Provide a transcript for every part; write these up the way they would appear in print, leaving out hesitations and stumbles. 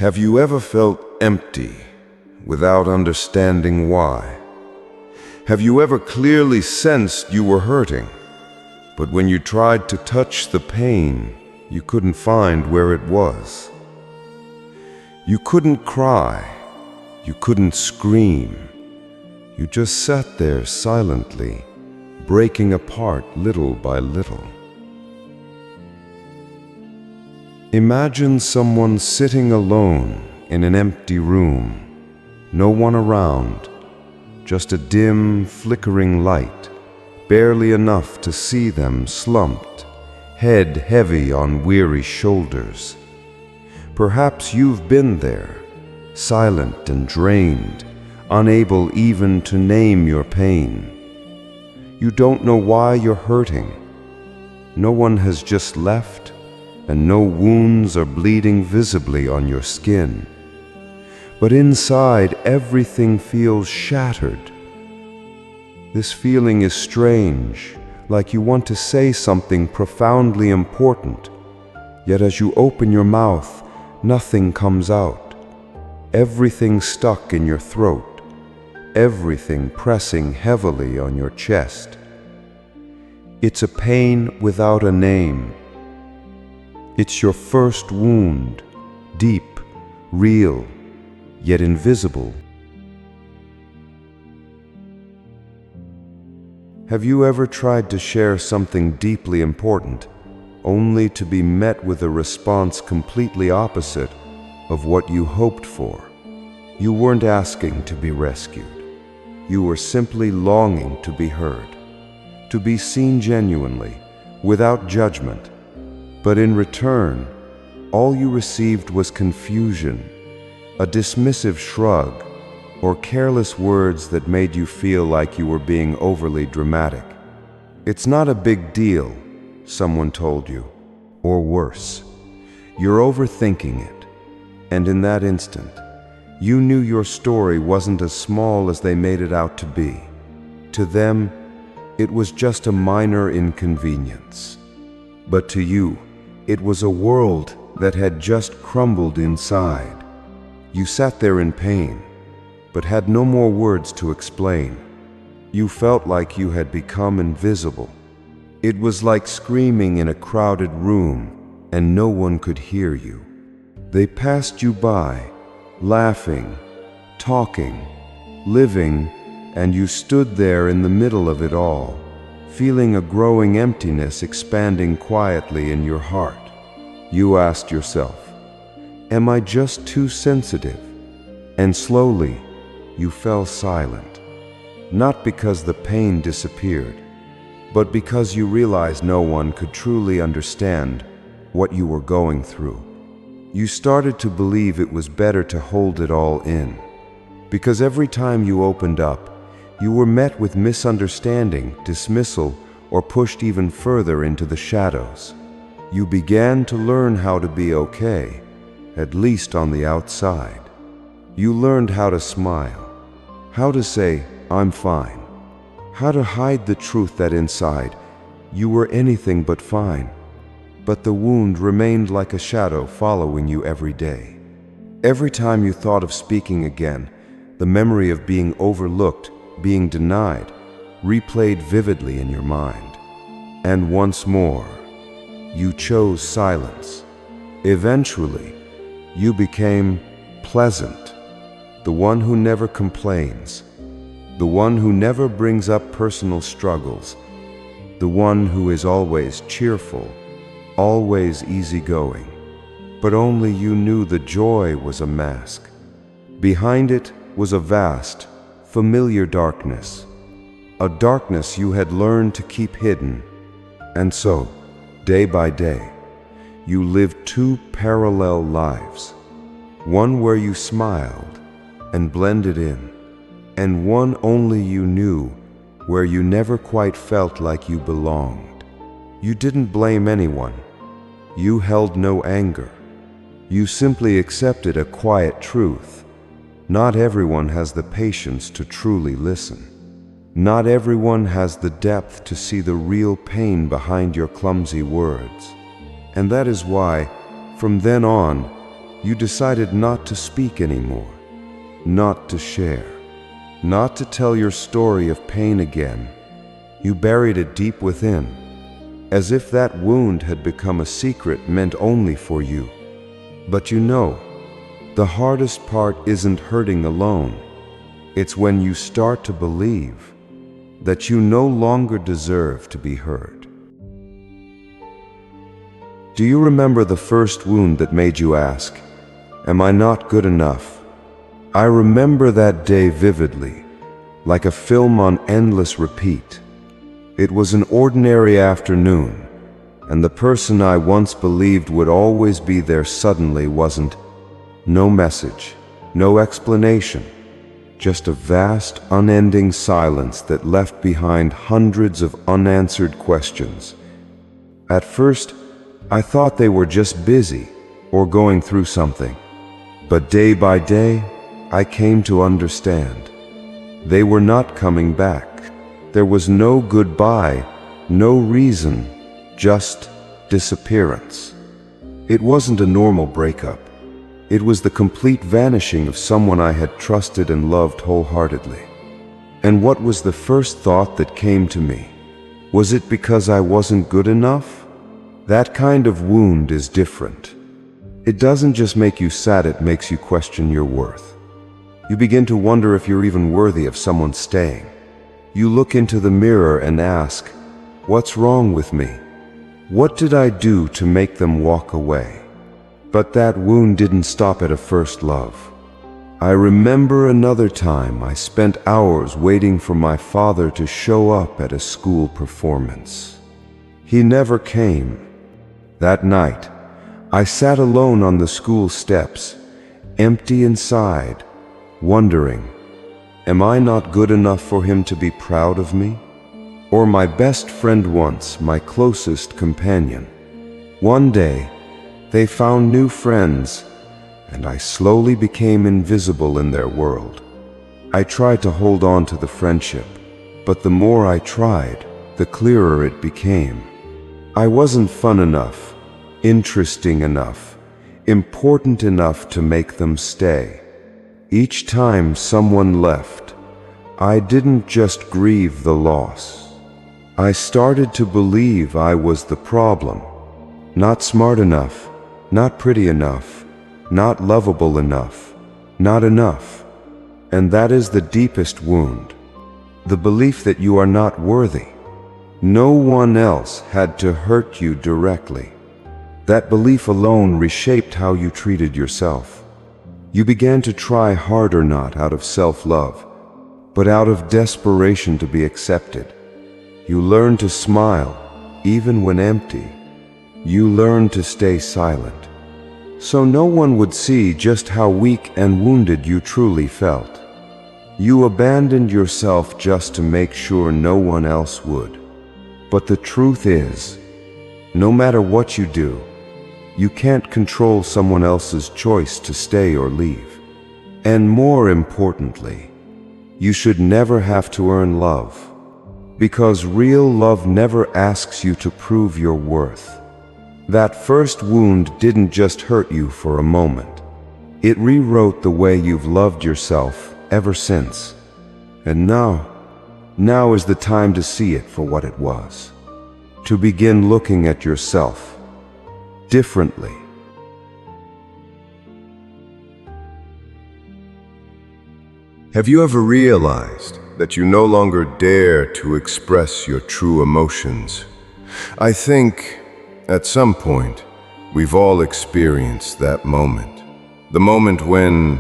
Have you ever felt empty without understanding why? Have you ever clearly sensed you were hurting, but when you tried to touch the pain, you couldn't find where it was? You couldn't cry, you couldn't scream. You just sat there silently, breaking apart little by little. Imagine someone sitting alone in an empty room, no one around, just a dim, flickering light, barely enough to see them slumped, head heavy on weary shoulders. Perhaps you've been there, silent and drained, unable even to name your pain. You don't know why you're hurting. No one has just left, and no wounds are bleeding visibly on your skin. But inside, everything feels shattered. This feeling is strange, like you want to say something profoundly important, yet as you open your mouth, nothing comes out. Everything stuck in your throat, everything pressing heavily on your chest. It's a pain without a name. It's your first wound, deep, real, yet invisible. Have you ever tried to share something deeply important, only to be met with a response completely opposite of what you hoped for? You weren't asking to be rescued. You were simply longing to be heard, to be seen genuinely, without judgment. But in return, all you received was confusion, a dismissive shrug, or careless words that made you feel like you were being overly dramatic. It's not a big deal, someone told you, or worse. You're overthinking it. And in that instant, you knew your story wasn't as small as they made it out to be. To them, it was just a minor inconvenience. But to you, it was a world that had just crumbled inside. You sat there in pain, but had no more words to explain. You felt like you had become invisible. It was like screaming in a crowded room and no one could hear you. They passed you by, laughing, talking, living, and you stood there in the middle of it all, feeling a growing emptiness expanding quietly in your heart. You asked yourself, am I just too sensitive? And slowly, you fell silent, not because the pain disappeared, but because you realized no one could truly understand what you were going through. You started to believe it was better to hold it all in, because every time you opened up, you were met with misunderstanding, dismissal, or pushed even further into the shadows. You began to learn how to be okay, at least on the outside. You learned how to smile, how to say, I'm fine, how to hide the truth that inside you were anything but fine. But the wound remained like a shadow following you every day. Every time you thought of speaking again, the memory of being overlooked, being denied, replayed vividly in your mind. And once more, you chose silence. Eventually, you became pleasant, the one who never complains, the one who never brings up personal struggles, the one who is always cheerful, always easygoing. But only you knew the joy was a mask. Behind it was a vast, familiar darkness, a darkness you had learned to keep hidden. And so, day by day, you lived two parallel lives, one where you smiled and blended in, and one only you knew, where you never quite felt like you belonged. You didn't blame anyone. You held no anger. You simply accepted a quiet truth. Not everyone has the patience to truly listen. Not everyone has the depth to see the real pain behind your clumsy words. And that is why, from then on, You decided not to speak anymore, not to share, not to tell your story of pain again. You buried it deep within, as if that wound had become a secret meant only for you. But you know, the hardest part isn't hurting alone. It's when you start to believe that you no longer deserve to be heard. Do you remember the first wound that made you ask, "Am I not good enough?" I remember that day vividly, like a film on endless repeat. It was an ordinary afternoon, and the person I once believed would always be there suddenly wasn't. No message, no explanation, just a vast, unending silence that left behind hundreds of unanswered questions. At first, I thought they were just busy or going through something. But day by day, I came to understand. They were not coming back. There was no goodbye, no reason, just disappearance. It wasn't a normal breakup. It was the complete vanishing of someone I had trusted and loved wholeheartedly. And what was the first thought that came to me? Was it because I wasn't good enough? That kind of wound is different. It doesn't just make you sad, it makes you question your worth. You begin to wonder if you're even worthy of someone staying. You look into the mirror and ask, "What's wrong with me? What did I do to make them walk away?" But that wound didn't stop at a first love. I remember another time I spent hours waiting for my father to show up at a school performance. He never came. That night, I sat alone on the school steps, empty inside, wondering, am I not good enough for him to be proud of me? Or my best friend once, my closest companion. One day, they found new friends, and I slowly became invisible in their world. I tried to hold on to the friendship, but the more I tried, the clearer it became. I wasn't fun enough, interesting enough, important enough to make them stay. Each time someone left, I didn't just grieve the loss. I started to believe I was the problem. Not smart enough, not pretty enough, not lovable enough, not enough. And that is the deepest wound. The belief that you are not worthy. No one else had to hurt you directly. That belief alone reshaped how you treated yourself. You began to try harder, not out of self-love, but out of desperation to be accepted. You learned to smile, even when empty. You learned to stay silent, so no one would see just how weak and wounded you truly felt. You abandoned yourself just to make sure no one else would. But the truth is, no matter what you do, you can't control someone else's choice to stay or leave. And more importantly, you should never have to earn love, because real love never asks you to prove your worth. That first wound didn't just hurt you for a moment. It rewrote the way you've loved yourself ever since. And now is the time to see it for what it was. To begin looking at yourself differently. Have you ever realized that you no longer dare to express your true emotions? I think at some point we've all experienced that moment. The moment when,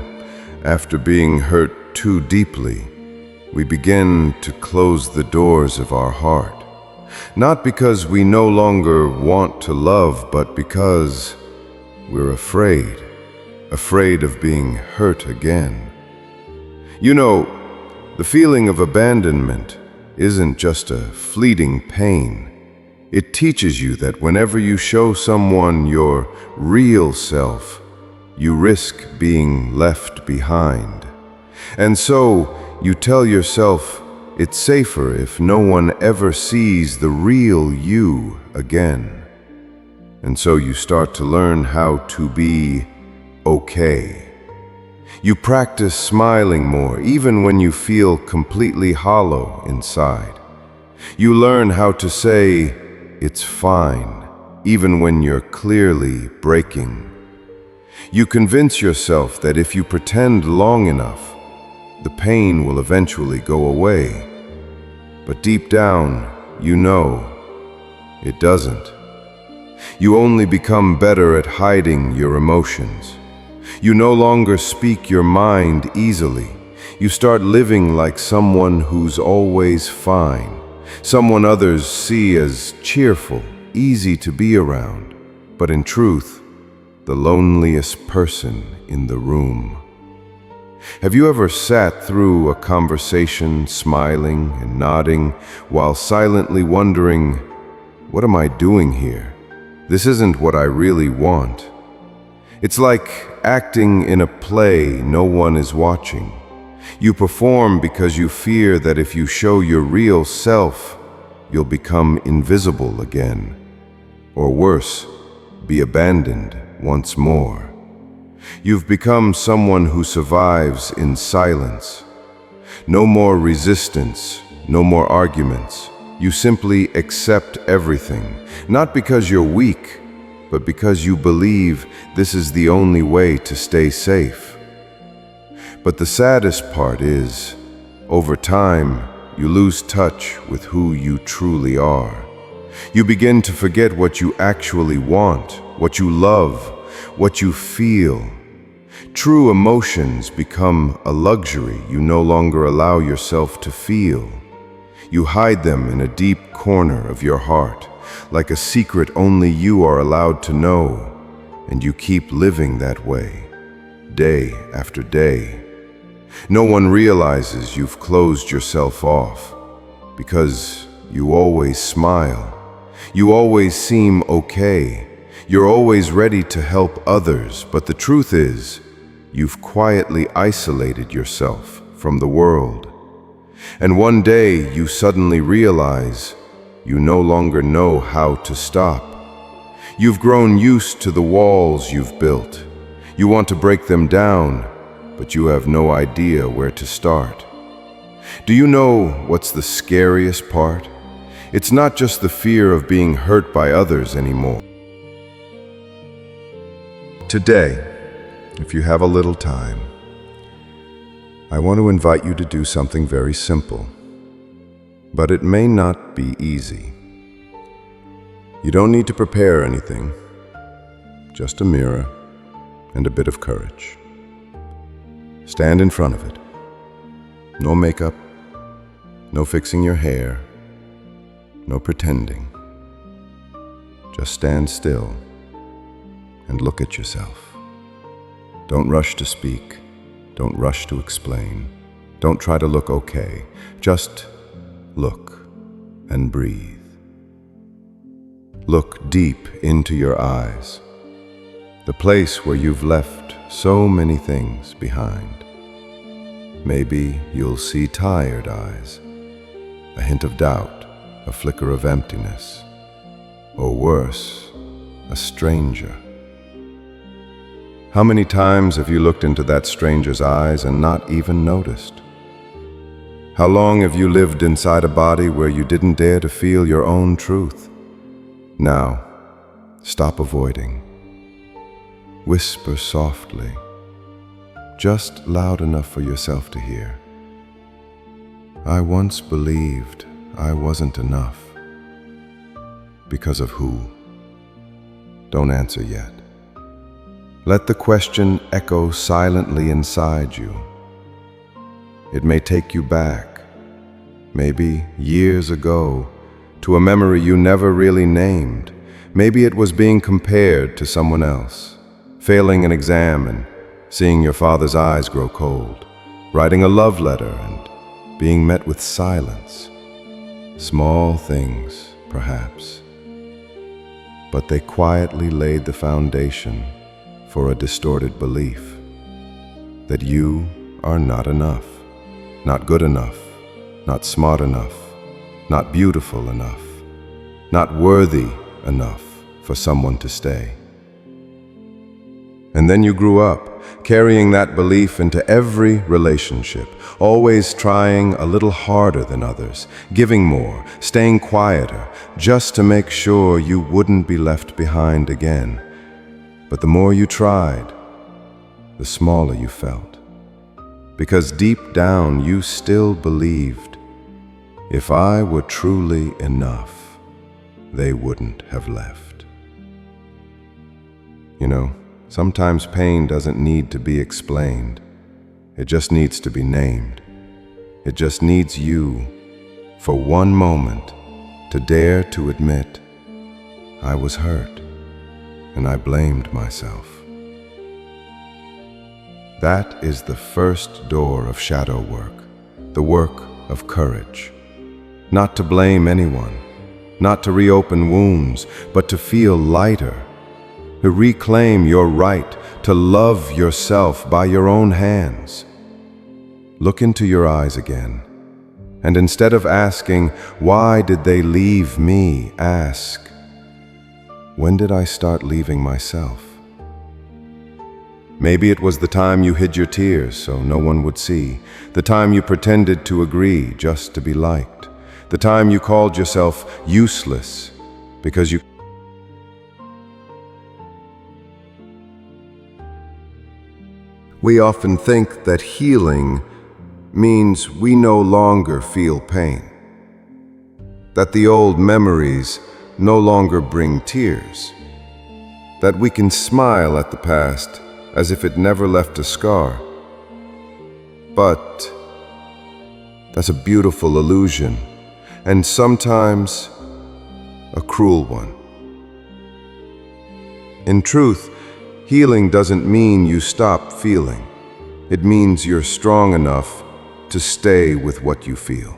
after being hurt too deeply, we begin to close the doors of our heart. Not because we no longer want to love, but because we're afraid of being hurt again. You know, the feeling of abandonment isn't just a fleeting pain. It teaches you that whenever you show someone your real self, you risk being left behind. And so you tell yourself, it's safer if no one ever sees the real you again. And so you start to learn how to be okay. You practice smiling more, even when you feel completely hollow inside. You learn how to say, "It's fine," even when you're clearly breaking. You convince yourself that if you pretend long enough, the pain will eventually go away. But deep down, you know it doesn't. You only become better at hiding your emotions. You no longer speak your mind easily. You start living like someone who's always fine, someone others see as cheerful, easy to be around, but in truth, the loneliest person in the room. Have you ever sat through a conversation smiling and nodding while silently wondering, what am I doing here? This isn't what I really want. It's like acting in a play no one is watching. You perform because you fear that if you show your real self, you'll become invisible again. Or worse, be abandoned once more. You've become someone who survives in silence. No more resistance, no more arguments. You simply accept everything, not because you're weak, but because you believe this is the only way to stay safe. But the saddest part is, over time, you lose touch with who you truly are. You begin to forget what you actually want, what you love, what you feel. True emotions become a luxury you no longer allow yourself to feel. You hide them in a deep corner of your heart, like a secret only you are allowed to know, and you keep living that way, day after day. No one realizes you've closed yourself off, because you always smile. You always seem okay. You're always ready to help others, but the truth is, you've quietly isolated yourself from the world. And one day you suddenly realize you no longer know how to stop. You've grown used to the walls you've built. You want to break them down, but you have no idea where to start. Do you know what's the scariest part? It's not just the fear of being hurt by others anymore. Today, if you have a little time, I want to invite you to do something very simple, but it may not be easy. You don't need to prepare anything, just a mirror and a bit of courage. Stand in front of it. No makeup, no fixing your hair, no pretending. Just stand still and look at yourself. Don't rush to speak. Don't rush to explain. Don't try to look okay. Just look and breathe. Look deep into your eyes, the place where you've left so many things behind. Maybe you'll see tired eyes, a hint of doubt, a flicker of emptiness, or worse, a stranger. How many times have you looked into that stranger's eyes and not even noticed? How long have you lived inside a body where you didn't dare to feel your own truth? Now, stop avoiding. Whisper softly, just loud enough for yourself to hear. I once believed I wasn't enough. Because of who? Don't answer yet. Let the question echo silently inside you. It may take you back, maybe years ago, to a memory you never really named. Maybe it was being compared to someone else, failing an exam and seeing your father's eyes grow cold, writing a love letter and being met with silence. Small things, perhaps, but they quietly laid the foundation for a distorted belief that you are not enough, not good enough, not smart enough, not beautiful enough, not worthy enough for someone to stay. And then you grew up, carrying that belief into every relationship, always trying a little harder than others, giving more, staying quieter, just to make sure you wouldn't be left behind again. But the more you tried, the smaller you felt. Because deep down you still believed, if I were truly enough, they wouldn't have left. You know, sometimes pain doesn't need to be explained. It just needs to be named. It just needs you, for one moment, to dare to admit, I was hurt, and I blamed myself. That is the first door of shadow work, the work of courage. Not to blame anyone, not to reopen wounds, but to feel lighter, to reclaim your right to love yourself by your own hands. Look into your eyes again, and instead of asking, why did they leave me, ask, when did I start leaving myself? Maybe it was the time you hid your tears so no one would see, the time you pretended to agree just to be liked, the time you called yourself useless because you We often think that healing means we no longer feel pain, that the old memories no longer bring tears, that we can smile at the past as if it never left a scar. But that's a beautiful illusion, and sometimes a cruel one. In truth, healing doesn't mean you stop feeling. It means you're strong enough to stay with what you feel,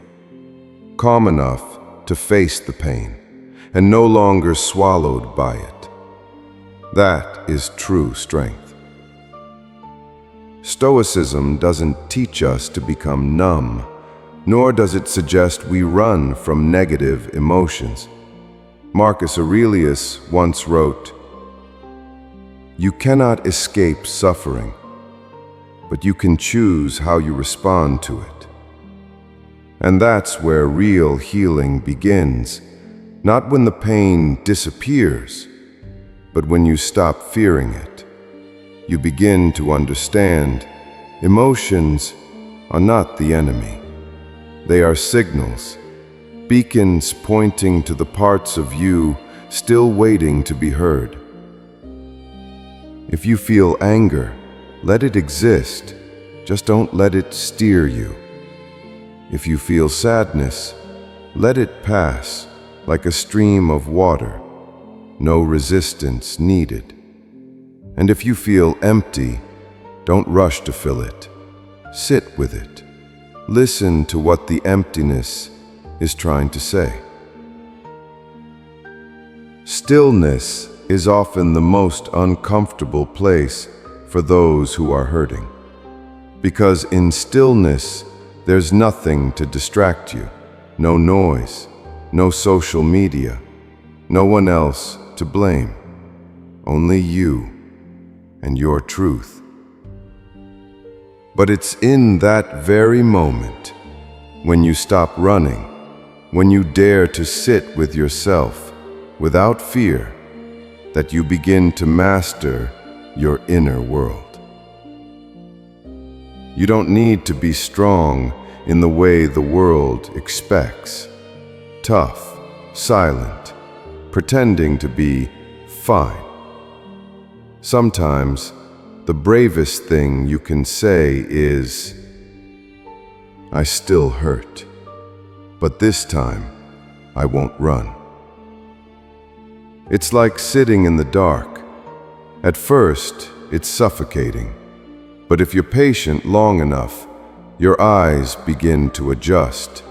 calm enough to face the pain, and no longer swallowed by it. That is true strength. Stoicism doesn't teach us to become numb, nor does it suggest we run from negative emotions. Marcus Aurelius once wrote, "You cannot escape suffering, but you can choose how you respond to it." And that's where real healing begins, not when the pain disappears, but when you stop fearing it. You begin to understand emotions are not the enemy. They are signals, beacons pointing to the parts of you still waiting to be heard. If you feel anger, let it exist, just don't let it steer you. If you feel sadness, let it pass like a stream of water, no resistance needed. And if you feel empty, don't rush to fill it. Sit with it. Listen to what the emptiness is trying to say. Stillness is often the most uncomfortable place for those who are hurting. Because in stillness, there's nothing to distract you. No noise, no social media, no one else to blame. Only you and your truth. But it's in that very moment, when you stop running, when you dare to sit with yourself without fear, that you begin to master your inner world. You don't need to be strong in the way the world expects. Tough, silent, pretending to be fine. Sometimes, the bravest thing you can say is, I still hurt, but this time I won't run. It's like sitting in the dark. At first, it's suffocating, but if you're patient long enough, your eyes begin to adjust,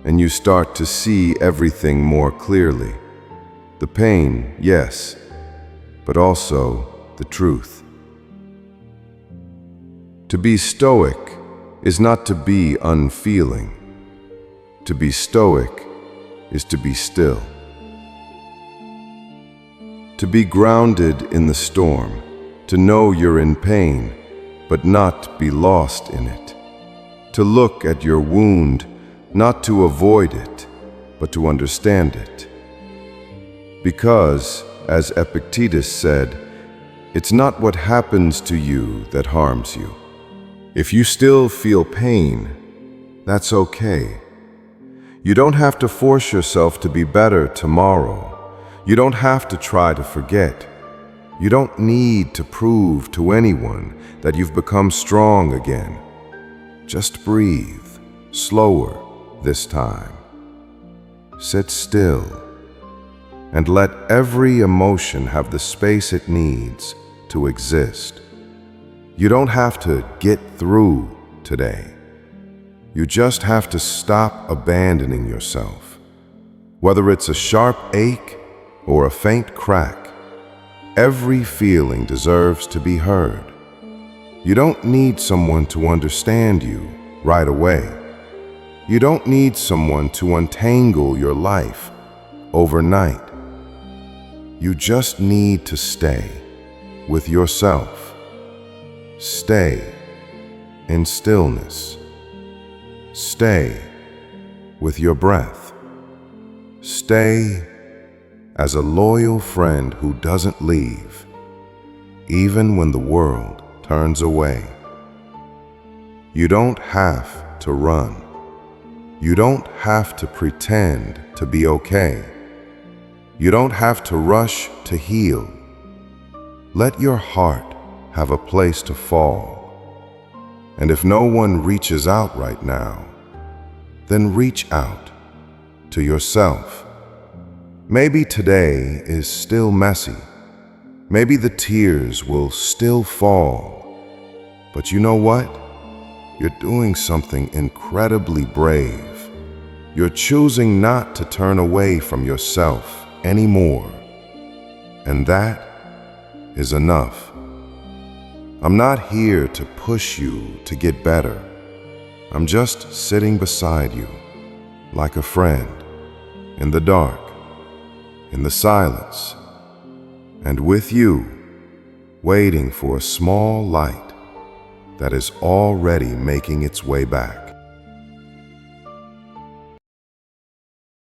and you start to see everything more clearly. The pain, yes, but also the truth. To be stoic is not to be unfeeling. To be stoic is to be still. To be grounded in the storm, to know you're in pain, but not be lost in it. To look at your wound, not to avoid it, but to understand it. Because, as Epictetus said, it's not what happens to you that harms you. If you still feel pain, that's okay. You don't have to force yourself to be better tomorrow. You don't have to try to forget. You don't need to prove to anyone that you've become strong again. Just breathe, slower this time. Sit still and let every emotion have the space it needs to exist. You don't have to get through today. You just have to stop abandoning yourself. Whether it's a sharp ache or a faint crack, every feeling deserves to be heard. You don't need someone to understand you right away. You don't need someone to untangle your life overnight. You just need to stay with yourself. Stay in stillness. Stay with your breath. Stay as a loyal friend who doesn't leave, even when the world turns away. You don't have to run. You don't have to pretend to be okay. You don't have to rush to heal. Let your heart have a place to fall. And if no one reaches out right now, then reach out to yourself. Maybe today is still messy. Maybe the tears will still fall. But you know what? You're doing something incredibly brave. You're choosing not to turn away from yourself anymore. And that is enough. I'm not here to push you to get better. I'm just sitting beside you, like a friend, in the dark, in the silence, and with you, waiting for a small light that is already making its way back.